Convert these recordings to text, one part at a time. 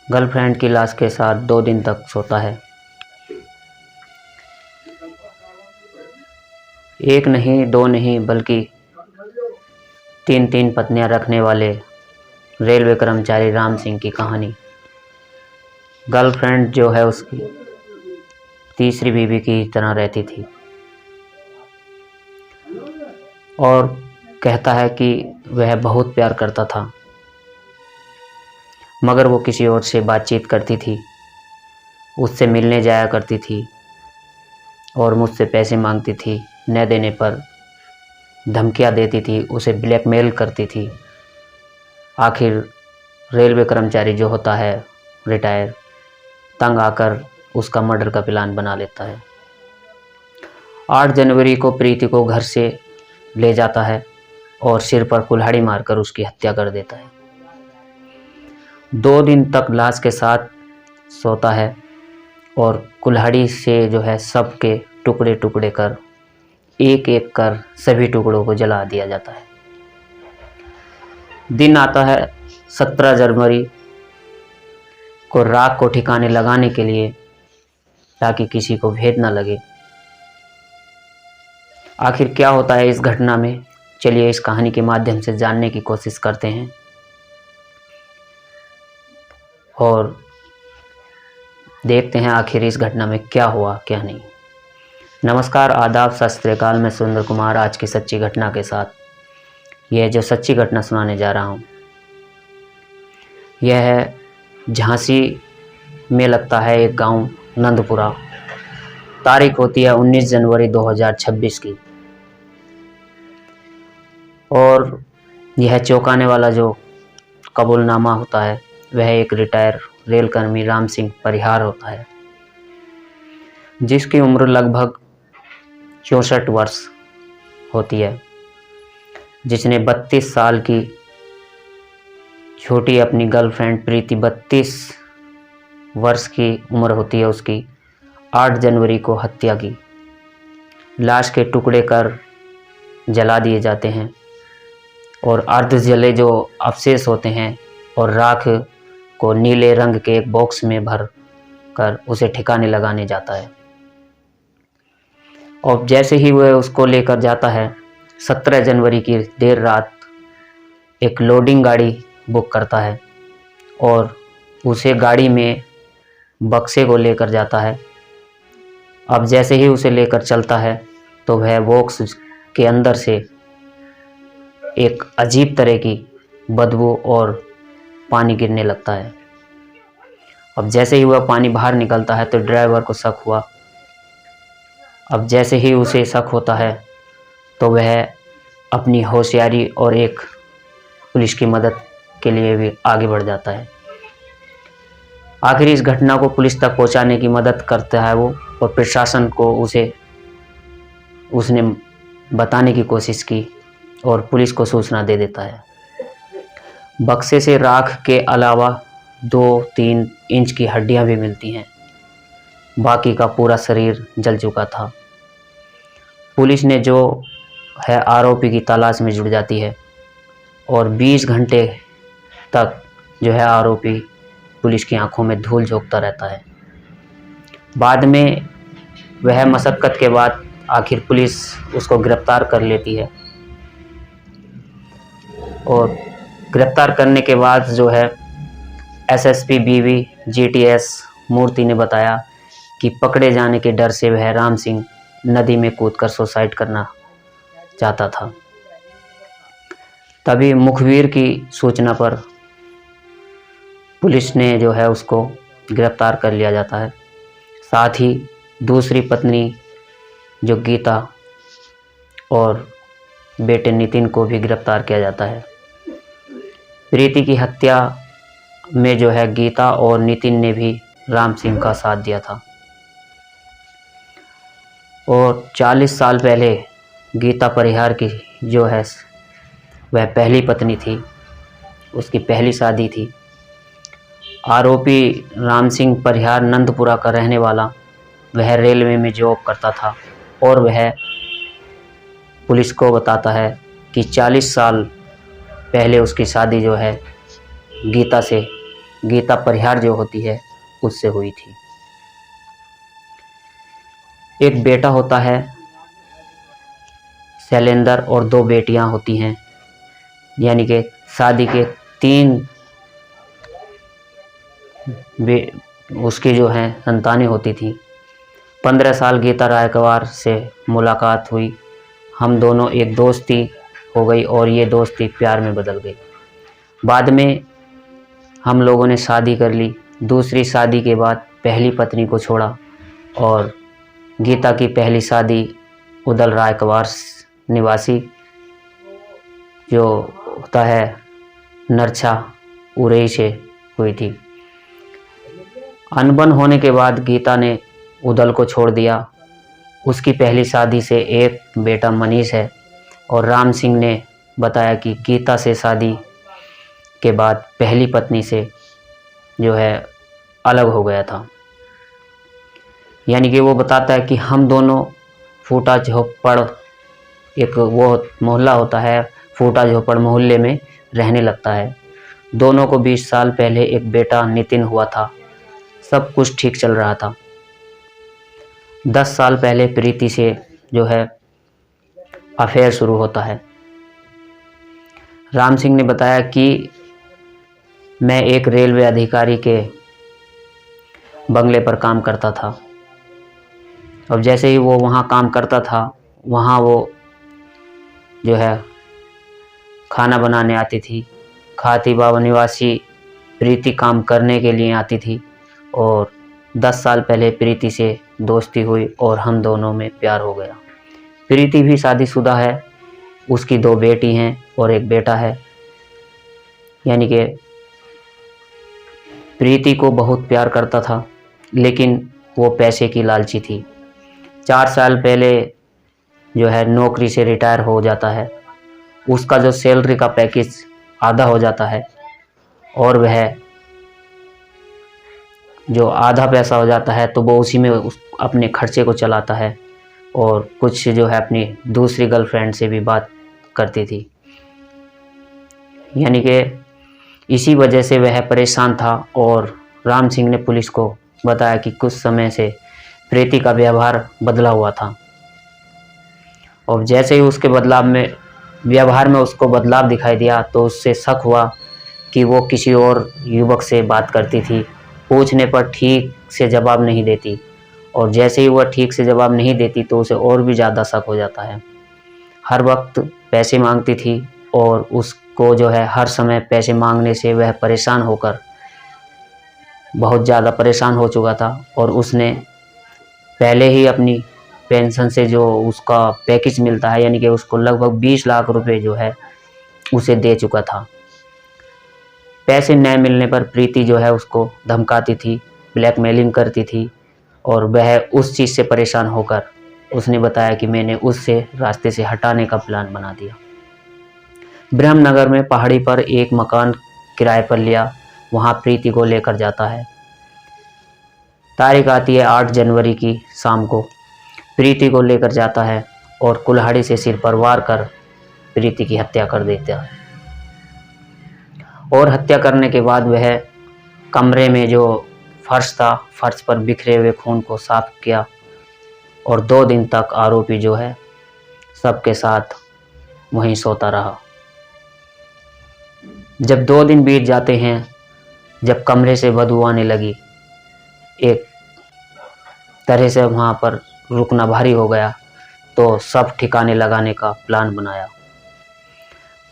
Girlfriend की लाश के साथ 2 दिन तक सोता है। एक नहीं, दो नहीं, बल्कि 3-3 पत्नियां रखने वाले रेलवे कर्मचारी राम सिंह की कहानी। गर्लफ्रेंड जो है उसकी तीसरी बीवी की तरह रहती थी और कहता है कि वह बहुत प्यार करता था, मगर वो किसी और से बातचीत करती थी, उससे मिलने जाया करती थी और मुझसे पैसे मांगती थी। न देने पर धमकियां देती थी, उसे ब्लैकमेल करती थी। आखिर रेलवे कर्मचारी जो होता है रिटायर, तंग आकर उसका मर्डर का प्लान बना लेता है। 8 जनवरी को प्रीति को घर से ले जाता है और सिर पर कुल्हाड़ी मारकर उसकी हत्या कर देता है। 2 दिन तक लाश के साथ सोता है और कुल्हाड़ी से जो है सबके टुकड़े टुकड़े कर एक एक कर सभी टुकड़ों को जला दिया जाता है। दिन आता है 17 जनवरी को राख को ठिकाने लगाने के लिए, ताकि किसी को भेद न लगे। आखिर क्या होता है इस घटना में, चलिए इस कहानी के माध्यम से जानने की कोशिश करते हैं और देखते हैं आखिर इस घटना में क्या हुआ क्या नहीं। नमस्कार, आदाब, सत श्री अकाल। मैं सुंदर कुमार आज की सच्ची घटना के साथ यह जो सच्ची घटना सुनाने जा रहा हूँ, यह है झांसी में लगता है एक गांव नंदपुरा। तारीख होती है 19 जनवरी 2026 की और यह चौंकाने वाला जो कबूलनामा होता है वह एक रिटायर रेलकर्मी राम सिंह परिहार होता है, जिसकी उम्र लगभग 64 वर्ष होती है, जिसने 32 साल की छोटी अपनी गर्लफ्रेंड प्रीति 32 वर्ष की उम्र होती है उसकी 8 जनवरी को हत्या की। लाश के टुकड़े कर जला दिए जाते हैं और अर्ध जले जो अवशेष होते हैं और राख को नीले रंग के एक बॉक्स में भर कर उसे ठिकाने लगाने जाता है। और जैसे ही वह उसको लेकर जाता है, 17 जनवरी की देर रात एक लोडिंग गाड़ी बुक करता है और उसे गाड़ी में बक्से को लेकर जाता है। अब जैसे ही उसे लेकर चलता है तो वह बॉक्स के अंदर से एक अजीब तरह की बदबू और पानी गिरने लगता है। अब जैसे ही वह पानी बाहर निकलता है तो ड्राइवर को शक हुआ। अब जैसे ही उसे शक होता है तो वह अपनी होशियारी और एक पुलिस की मदद के लिए भी आगे बढ़ जाता है। आखिर इस घटना को पुलिस तक पहुंचाने की मदद करता है वो, और प्रशासन को उसने बताने की कोशिश की और पुलिस को सूचना दे देता है। बक्से से राख के अलावा 2-3 इंच की हड्डियां भी मिलती हैं, बाकी का पूरा शरीर जल चुका था। पुलिस ने जो है आरोपी की तलाश में जुट जाती है और 20 घंटे तक जो है आरोपी पुलिस की आंखों में धूल झोंकता रहता है। बाद में वह मशक्कत के बाद आखिर पुलिस उसको गिरफ्तार कर लेती है और गिरफ्तार करने के बाद जो है एसएसपी बीवी जीटीएस मूर्ति ने बताया कि पकड़े जाने के डर से वह राम सिंह नदी में कूदकर सुसाइड करना चाहता था। तभी मुखबिर की सूचना पर पुलिस ने जो है उसको गिरफ्तार कर लिया जाता है। साथ ही दूसरी पत्नी जो गीता और बेटे नितिन को भी गिरफ्तार किया जाता है। प्रीति की हत्या में जो है गीता और नितिन ने भी राम सिंह का साथ दिया था और 40 साल पहले गीता परिहार की जो है वह पहली पत्नी थी, उसकी पहली शादी थी। आरोपी राम सिंह परिहार नंदपुरा का रहने वाला, वह रेलवे में जॉब करता था और वह पुलिस को बताता है कि 40 साल पहले उसकी शादी जो है गीता से गीता परिहार जो होती है उससे हुई थी। एक बेटा होता है शैलेंद्र और 2 बेटियां होती हैं, यानी कि शादी के 3 उसकी जो हैं संतानें होती थी। 15 साल गीता रायकवार से मुलाकात हुई, हम दोनों एक दोस्ती हो गई और ये दोस्ती प्यार में बदल गई। बाद में हम लोगों ने शादी कर ली। दूसरी शादी के बाद पहली पत्नी को छोड़ा और गीता की पहली शादी उदल रायकवार निवासी जो होता है नरछा उरई से हुई थी। अनबन होने के बाद गीता ने उदल को छोड़ दिया। उसकी पहली शादी से एक बेटा मनीष है और राम सिंह ने बताया कि गीता से शादी के बाद पहली पत्नी से जो है अलग हो गया था। यानी कि वो बताता है कि हम दोनों फूटा झोपड़, एक वो मोहल्ला होता है फूटा झोपड़, मोहल्ले में रहने लगता है। दोनों को 20 साल पहले एक बेटा नितिन हुआ था। सब कुछ ठीक चल रहा था। 10 साल पहले प्रीति से जो है अफेयर शुरू होता है। राम सिंह ने बताया कि मैं एक रेलवे अधिकारी के बंगले पर काम करता था। अब जैसे ही वो वहाँ काम करता था, वहाँ वो जो है खाना बनाने आती थी। खाती बाबा निवासी प्रीति काम करने के लिए आती थी और 10 साल पहले प्रीति से दोस्ती हुई और हम दोनों में प्यार हो गया। प्रीति भी शादीशुदा है, उसकी 2 बेटी हैं और एक बेटा है। यानी कि प्रीति को बहुत प्यार करता था, लेकिन वो पैसे की लालची थी। 4 साल पहले जो है नौकरी से रिटायर हो जाता है। उसका जो सैलरी का पैकेज आधा हो जाता है और वह जो आधा पैसा हो जाता है तो वो उसी में अपने खर्चे को चलाता है और कुछ जो है अपनी दूसरी गर्लफ्रेंड से भी बात करती थी। यानी कि इसी वजह से वह परेशान था और राम सिंह ने पुलिस को बताया कि कुछ समय से प्रीति का व्यवहार बदला हुआ था। और जैसे ही उसके व्यवहार में उसको बदलाव दिखाई दिया तो उससे शक हुआ कि वो किसी और युवक से बात करती थी। पूछने पर ठीक से जवाब नहीं देती और जैसे ही वह ठीक से जवाब नहीं देती तो उसे और भी ज़्यादा शक हो जाता है। हर वक्त पैसे मांगती थी और उसको जो है हर समय पैसे मांगने से वह परेशान होकर बहुत ज़्यादा परेशान हो चुका था और उसने पहले ही अपनी पेंशन से जो उसका पैकेज मिलता है, यानी कि उसको लगभग 20 लाख रुपए जो है उसे दे चुका था। पैसे न मिलने पर प्रीति जो है उसको धमकाती थी, ब्लैकमेलिंग करती थी और वह उस चीज़ से परेशान होकर उसने बताया कि मैंने उससे रास्ते से हटाने का प्लान बना दिया। ब्रह्मनगर में पहाड़ी पर एक मकान किराए पर लिया, वहाँ प्रीति को लेकर जाता है। तारीख आती है 8 जनवरी की शाम को। प्रीति को लेकर जाता है और कुल्हाड़ी से सिर पर वार कर प्रीति की हत्या कर देता है। और हत्या करने के बाद वह कमरे में जो फर्श था, फर्श पर बिखरे हुए खून को साफ किया और 2 दिन तक आरोपी जो है सबके साथ वहीं सोता रहा। जब 2 दिन बीत जाते हैं, जब कमरे से बदबू आने लगी, एक तरह से वहाँ पर रुकना भारी हो गया तो सब ठिकाने लगाने का प्लान बनाया।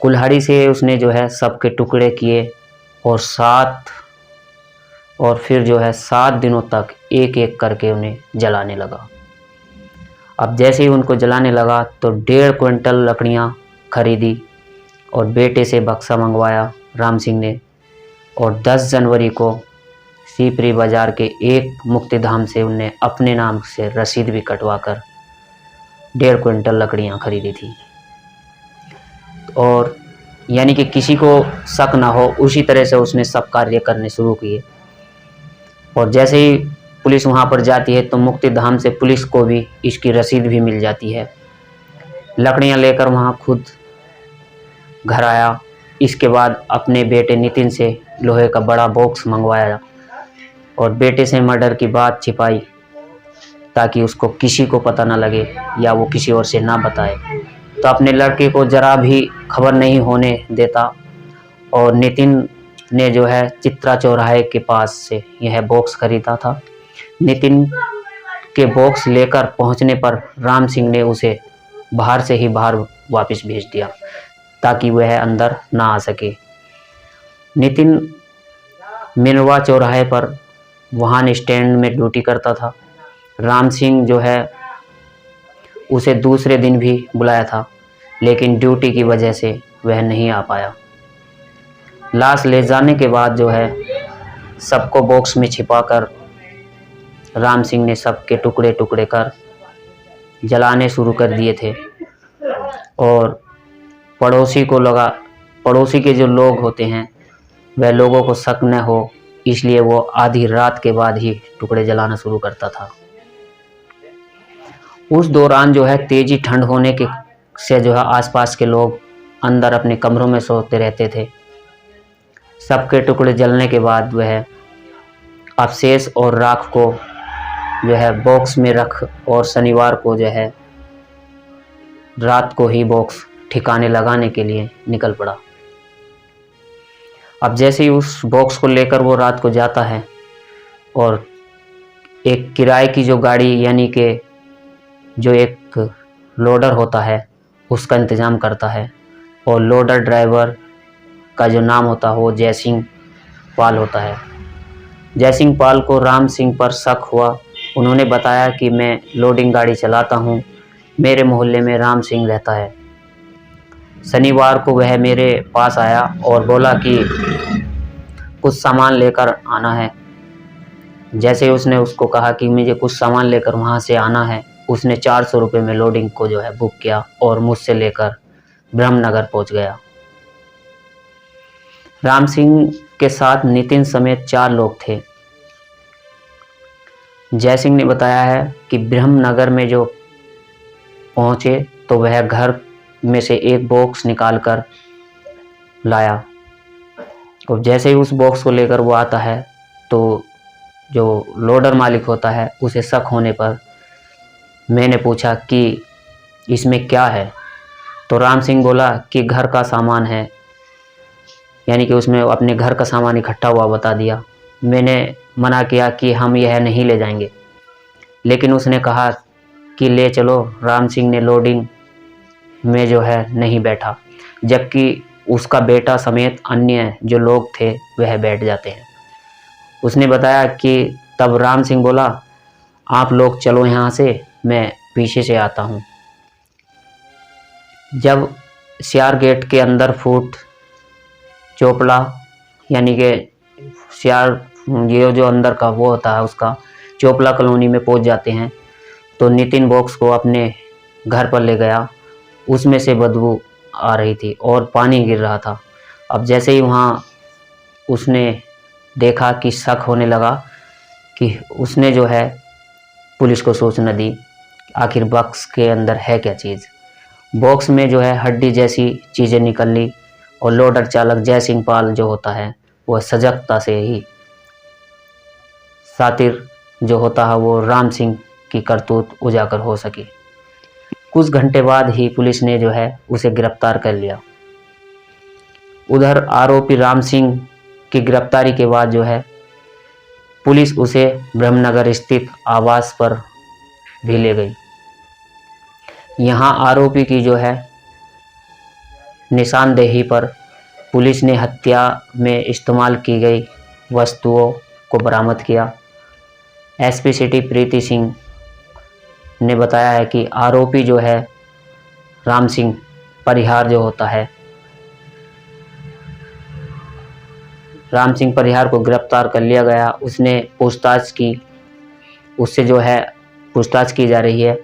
कुल्हाड़ी से उसने जो है सबके टुकड़े किए और फिर जो है 7 दिनों तक एक एक करके उन्हें जलाने लगा। अब जैसे ही उनको जलाने लगा तो 1.5 क्विंटल लकड़ियाँ खरीदी और बेटे से बक्सा मंगवाया राम सिंह ने और 10 जनवरी को सीपरी बाजार के एक मुक्तिधाम से उनने अपने नाम से रसीद भी कटवा कर 1.5 क्विंटल लकड़ियाँ खरीदी थी। और यानी कि किसी को शक ना हो, उसी तरह से उसने सब कार्य करने शुरू किए। और जैसे ही पुलिस वहाँ पर जाती है तो मुक्तिधाम से पुलिस को भी इसकी रसीद भी मिल जाती है। लकड़ियाँ लेकर वहाँ खुद घर आया। इसके बाद अपने बेटे नितिन से लोहे का बड़ा बॉक्स मंगवाया और बेटे से मर्डर की बात छिपाई ताकि उसको किसी को पता ना लगे या वो किसी और से ना बताए। तो अपने लड़के को ज़रा भी खबर नहीं होने देता और नितिन ने जो है चित्रा चौराहे के पास से यह बॉक्स खरीदा था। नितिन के बॉक्स लेकर पहुंचने पर राम सिंह ने उसे बाहर से ही बाहर वापस भेज दिया ताकि वह अंदर ना आ सके। नितिन मिनवा चौराहे पर वाहन स्टैंड में ड्यूटी करता था। राम सिंह जो है उसे दूसरे दिन भी बुलाया था, लेकिन ड्यूटी की वजह से वह नहीं आ पाया। लाश ले जाने के बाद जो है सबको बॉक्स में छिपाकर राम सिंह ने सबके टुकड़े टुकड़े कर जलाने शुरू कर दिए थे और पड़ोसी के जो लोग होते हैं वह लोगों को शक न हो इसलिए वो आधी रात के बाद ही टुकड़े जलाना शुरू करता था। उस दौरान जो है तेजी ठंड होने के से जो है आसपास के लोग अंदर अपने कमरों में सोते रहते थे। सबके टुकड़े जलने के बाद वह अवशेष और राख को जो है बॉक्स में रख और शनिवार को जो है रात को ही बॉक्स ठिकाने लगाने के लिए निकल पड़ा। अब जैसे ही उस बॉक्स को लेकर वो रात को जाता है और एक किराए की जो गाड़ी यानी कि जो एक लोडर होता है उसका इंतज़ाम करता है और लोडर ड्राइवर का जो नाम होता है वो जयसिंह पाल होता है। जयसिंह पाल को राम सिंह पर शक हुआ। उन्होंने बताया कि मैं लोडिंग गाड़ी चलाता हूँ, मेरे मोहल्ले में राम सिंह रहता है। शनिवार को वह मेरे पास आया और बोला कि कुछ सामान लेकर आना है। जैसे उसने उसको कहा कि मुझे कुछ सामान लेकर वहाँ से आना है, उसने 400 रुपये में लोडिंग को जो है बुक किया और मुझसे लेकर ब्रह्मनगर पहुँच गया। राम सिंह के साथ नितिन समेत 4 लोग थे। जयसिंह ने बताया है कि ब्रह्मनगर में जो पहुँचे तो वह घर में से एक बॉक्स निकाल कर लाया और जैसे ही उस बॉक्स को लेकर वो आता है तो जो लोडर मालिक होता है उसे शक होने पर मैंने पूछा कि इसमें क्या है, तो राम सिंह बोला कि घर का सामान है, यानी कि उसमें अपने घर का सामान इकट्ठा हुआ बता दिया। मैंने मना किया कि हम यह नहीं ले जाएंगे, लेकिन उसने कहा कि ले चलो। राम सिंह ने लोडिंग में जो है नहीं बैठा, जबकि उसका बेटा समेत अन्य जो लोग थे वह बैठ जाते हैं। उसने बताया कि तब राम सिंह बोला आप लोग चलो यहाँ से, मैं पीछे से आता हूँ। जब सियार गेट के अंदर फूट चोपड़ा यानी कि सियार ये जो अंदर का वो होता है उसका चोपड़ा कॉलोनी में पहुँच जाते हैं तो नितिन बॉक्स को अपने घर पर ले गया। उसमें से बदबू आ रही थी और पानी गिर रहा था। अब जैसे ही वहाँ उसने देखा कि शक होने लगा कि उसने जो है पुलिस को सूचना दी आखिर बॉक्स के अंदर है क्या चीज़। बॉक्स में जो है हड्डी जैसी चीज़ें निकली और लोडर चालक जयसिंह पाल जो होता है वह सजगता से ही सातिर जो होता है वो राम सिंह की करतूत उजागर हो सकी। कुछ घंटे बाद ही पुलिस ने जो है उसे गिरफ्तार कर लिया। उधर आरोपी राम सिंह की गिरफ्तारी के बाद जो है पुलिस उसे ब्रह्मनगर स्थित आवास पर भी ले गई। यहाँ आरोपी की जो है निशानदेही पर पुलिस ने हत्या में इस्तेमाल की गई वस्तुओं को बरामद किया। एसपी सिटी प्रीति सिंह ने बताया है कि आरोपी जो है राम सिंह परिहार जो होता है, राम सिंह परिहार को गिरफ्तार कर लिया गया। उसने पूछताछ की, उससे जो है पूछताछ की जा रही है।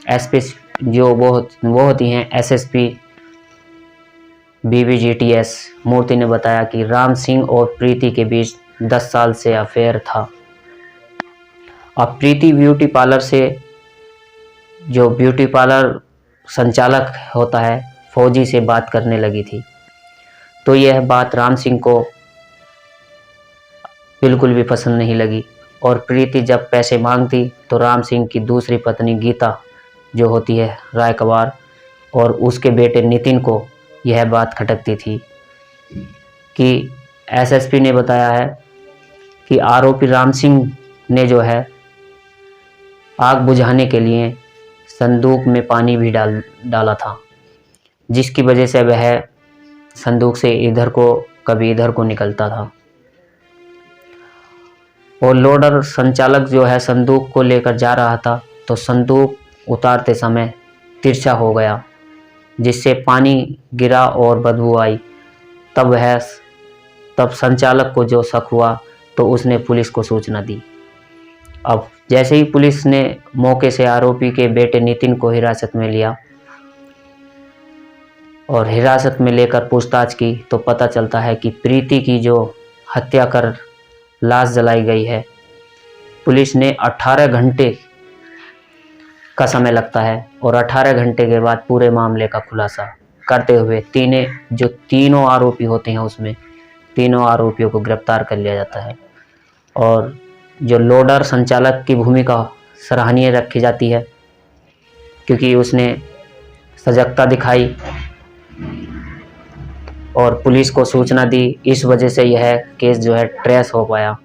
एसपी जो वो होती हैं एसएसपी बीबीजीटीएस मूर्ति ने बताया कि राम सिंह और प्रीति के बीच 10 साल से अफेयर था। अब प्रीति ब्यूटी पार्लर से जो ब्यूटी पार्लर संचालक होता है फौजी से बात करने लगी थी, तो यह बात राम सिंह को बिल्कुल भी पसंद नहीं लगी। और प्रीति जब पैसे मांगती तो राम सिंह की दूसरी पत्नी गीता जो होती है रायकवार और उसके बेटे नितिन को यह बात खटकती थी कि एसएसपी ने बताया है कि आरोपी राम सिंह ने जो है आग बुझाने के लिए संदूक में पानी भी डाला था, जिसकी वजह से वह संदूक से इधर को कभी इधर को निकलता था। और लोडर संचालक जो है संदूक को लेकर जा रहा था तो संदूक उतारते समय तिरछा हो गया, जिससे पानी गिरा और बदबू आई। तब संचालक को जो शक हुआ तो उसने पुलिस को सूचना दी। अब जैसे ही पुलिस ने मौके से आरोपी के बेटे नितिन को हिरासत में लिया और हिरासत में लेकर पूछताछ की तो पता चलता है कि प्रीति की जो हत्या कर लाश जलाई गई है, पुलिस ने 18 घंटे का समय लगता है और 18 घंटे के बाद पूरे मामले का खुलासा करते हुए तीनों आरोपी होते हैं उसमें तीनों आरोपियों को गिरफ्तार कर लिया जाता है। और जो लोडर संचालक की भूमिका सराहनीय रखी जाती है, क्योंकि उसने सजगता दिखाई और पुलिस को सूचना दी, इस वजह से यह केस जो है ट्रेस हो पाया।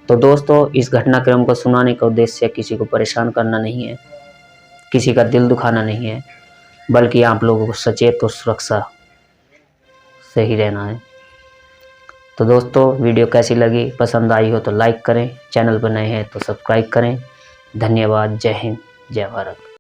तो दोस्तों, इस घटनाक्रम को सुनाने का उद्देश्य किसी को परेशान करना नहीं है, किसी का दिल दुखाना नहीं है, बल्कि आप लोगों को सचेत और सुरक्षा से ही रहना है। तो दोस्तों, वीडियो कैसी लगी, पसंद आई हो तो लाइक करें, चैनल पर नए हैं तो सब्सक्राइब करें। धन्यवाद। जय हिंद, जय भारत।